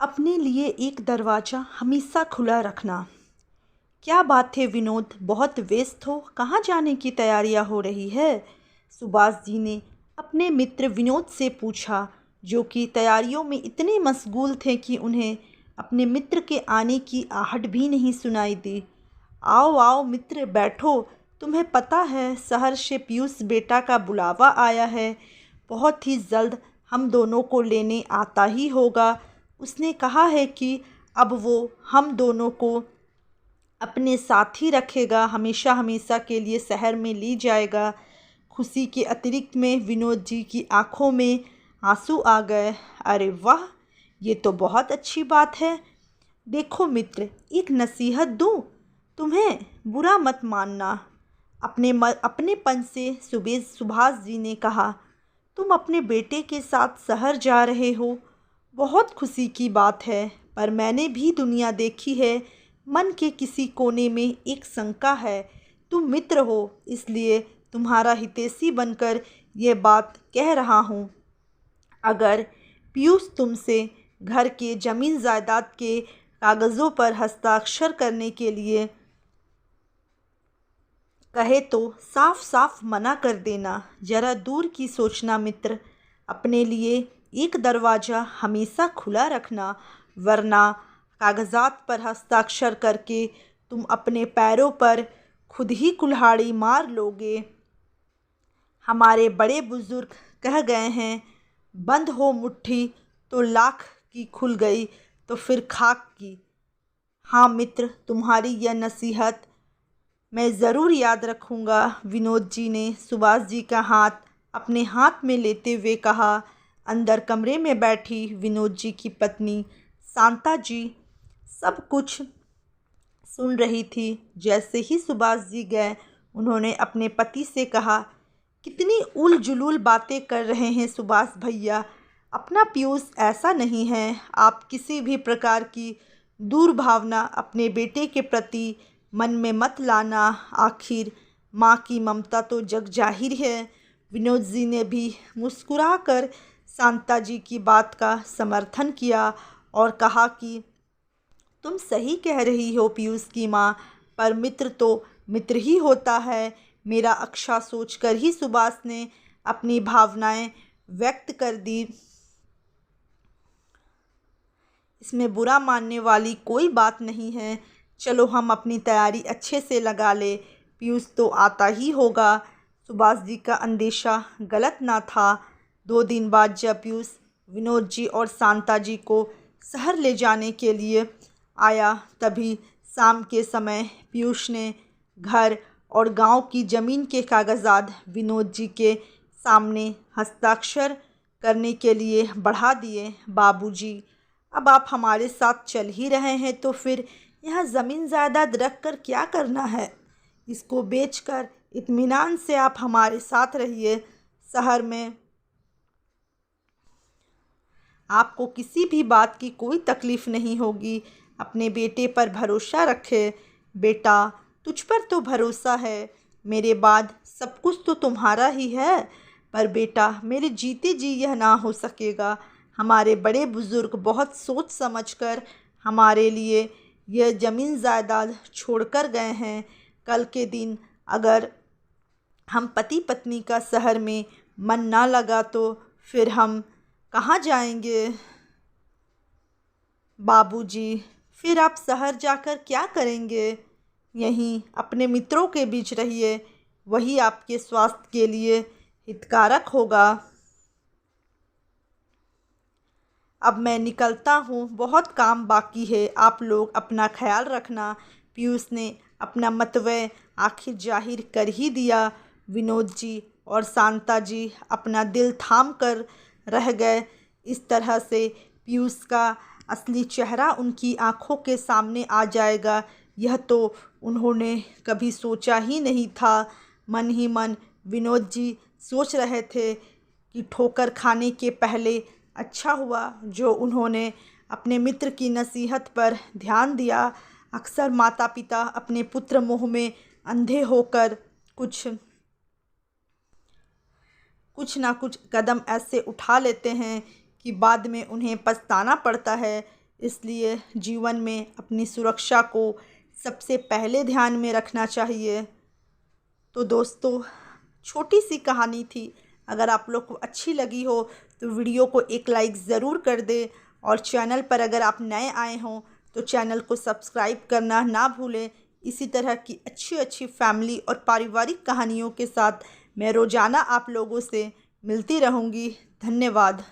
अपने लिए एक दरवाज़ा हमेशा खुला रखना। क्या बात है विनोद, बहुत व्यस्त हो, कहाँ जाने की तैयारियां हो रही है? सुभाष जी ने अपने मित्र विनोद से पूछा, जो कि तैयारियों में इतने मशगूल थे कि उन्हें अपने मित्र के आने की आहट भी नहीं सुनाई दी। आओ आओ मित्र, बैठो। तुम्हें पता है शहर से पीयूष बेटा का बुलावा आया है। बहुत ही जल्द हम दोनों को लेने आता ही होगा। उसने कहा है कि अब वो हम दोनों को अपने साथ ही रखेगा, हमेशा हमेशा के लिए शहर में ले जाएगा। खुशी के अतिरिक्त में विनोद जी की आंखों में आंसू आ गए। अरे वाह, ये तो बहुत अच्छी बात है। देखो मित्र, एक नसीहत दूँ तुम्हें, बुरा मत मानना। अपनेपन से सुभाष जी ने कहा, तुम अपने बेटे के साथ शहर जा रहे हो, बहुत खुशी की बात है। पर मैंने भी दुनिया देखी है। मन के किसी कोने में एक शंका है। तुम मित्र हो, इसलिए तुम्हारा हितैषी बनकर ये बात कह रहा हूँ। अगर पीयूष तुमसे घर के जमीन जायदाद के कागज़ों पर हस्ताक्षर करने के लिए कहे तो साफ साफ मना कर देना। जरा दूर की सोचना मित्र, अपने लिए एक दरवाज़ा हमेशा खुला रखना, वरना कागजात पर हस्ताक्षर करके तुम अपने पैरों पर खुद ही कुल्हाड़ी मार लोगे। हमारे बड़े बुजुर्ग कह गए हैं, बंद हो मुट्ठी तो लाख की, खुल गई तो फिर खाक की। हाँ मित्र, तुम्हारी यह नसीहत मैं ज़रूर याद रखूँगा। विनोद जी ने सुभाष जी का हाथ अपने हाथ में लेते हुए कहा। अंदर कमरे में बैठी विनोद जी की पत्नी शांता जी सब कुछ सुन रही थी। जैसे ही सुभाष जी गए, उन्होंने अपने पति से कहा, कितनी उल जुलूल बातें कर रहे हैं सुभाष भैया। अपना पीयूष ऐसा नहीं है। आप किसी भी प्रकार की दुर्भावना अपने बेटे के प्रति मन में मत लाना। आखिर माँ की ममता तो जग जाहिर है। विनोद जी ने भी मुस्कुराकर शांता जी की बात का समर्थन किया और कहा कि तुम सही कह रही हो पीयूष की माँ, पर मित्र तो मित्र ही होता है। मेरा अच्छा सोचकर ही सुभाष ने अपनी भावनाएं व्यक्त कर दी। इसमें बुरा मानने वाली कोई बात नहीं है। चलो हम अपनी तैयारी अच्छे से लगा ले, पीयूष तो आता ही होगा। सुभाष जी का अंदेशा गलत ना था। 2 दिन बाद जब पीयूष विनोद जी और शांता जी को शहर ले जाने के लिए आया, तभी शाम के समय पीयूष ने घर और गांव की ज़मीन के कागजात विनोद जी के सामने हस्ताक्षर करने के लिए बढ़ा दिए। बाबूजी, अब आप हमारे साथ चल ही रहे हैं तो फिर यहाँ ज़मीन जायदाद रख कर क्या करना है? इसको बेचकर इत्मीनान से आप हमारे साथ रहिए। शहर में आपको किसी भी बात की कोई तकलीफ़ नहीं होगी। अपने बेटे पर भरोसा रखे। बेटा, तुझ पर तो भरोसा है, मेरे बाद सब कुछ तो तुम्हारा ही है। पर बेटा, मेरे जीते जी यह ना हो सकेगा। हमारे बड़े बुज़ुर्ग बहुत सोच समझकर हमारे लिए यह ज़मीन जायदाद छोड़कर गए हैं। कल के दिन अगर हम पति पत्नी का शहर में मन ना लगा तो फिर हम कहाँ जाएंगे? बाबूजी, फिर आप शहर जाकर क्या करेंगे? यहीं अपने मित्रों के बीच रहिए, वही आपके स्वास्थ्य के लिए हितकारक होगा। अब मैं निकलता हूँ, बहुत काम बाकी है। आप लोग अपना ख्याल रखना। पीयूष ने अपना मतव्य आखिर जाहिर कर ही दिया। विनोद जी और शांता जी अपना दिल थाम कर रह गए। इस तरह से पीयूष का असली चेहरा उनकी आंखों के सामने आ जाएगा, यह तो उन्होंने कभी सोचा ही नहीं था। मन ही मन विनोद जी सोच रहे थे कि ठोकर खाने के पहले अच्छा हुआ जो उन्होंने अपने मित्र की नसीहत पर ध्यान दिया। अक्सर माता पिता अपने पुत्र मोह में अंधे होकर कुछ ना कुछ कदम ऐसे उठा लेते हैं कि बाद में उन्हें पछताना पड़ता है। इसलिए जीवन में अपनी सुरक्षा को सबसे पहले ध्यान में रखना चाहिए। तो दोस्तों, छोटी सी कहानी थी। अगर आप लोग को अच्छी लगी हो तो वीडियो को एक लाइक ज़रूर कर दे, और चैनल पर अगर आप नए आए हों तो चैनल को सब्सक्राइब करना ना भूलें। इसी तरह की अच्छी अच्छी फैमिली और पारिवारिक कहानियों के साथ मैं रोज़ाना आप लोगों से मिलती रहूँगी। धन्यवाद।